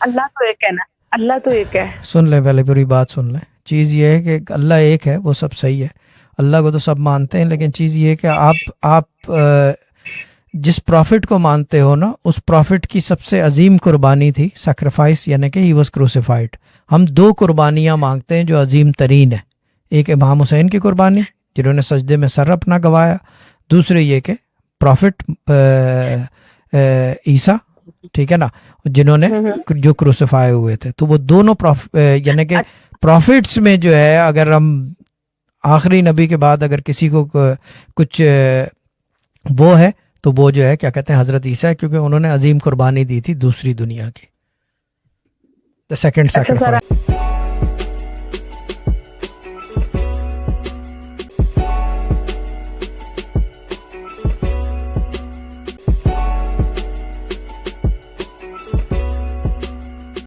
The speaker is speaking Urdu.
اللہ تو ایک ہے نا, اللہ تو ایک ہے. سن لیں پہلے پوری بات سن لیں. چیز یہ ہے کہ اللہ ایک ہے وہ سب صحیح ہے, اللہ کو تو سب مانتے ہیں, لیکن چیز یہ ہے کہ آپ جس پروفٹ کو مانتے ہو نا, اس پروفٹ کی سب سے عظیم قربانی تھی سیکریفائس, یعنی کہ ہی واز کروسیفائڈ. ہم دو قربانیاں مانگتے ہیں جو عظیم ترین ہے. ایک امام حسین کی قربانی جنہوں نے سجدے میں سر اپنا گوایا, دوسری یہ کہ پروفٹ عیسیٰ, ٹھیک ہے نا, جنہوں نے جو کروسیفائی ہوئے تھے. تو وہ دونوں یعنی کہ پروفٹس میں جو ہے, اگر ہم آخری نبی کے بعد اگر کسی کو کچھ وہ ہے تو وہ جو ہے کیا کہتے ہیں حضرت عیسیٰ ہے, کیونکہ انہوں نے عظیم قربانی دی تھی دوسری دنیا کی, the second sacrifice.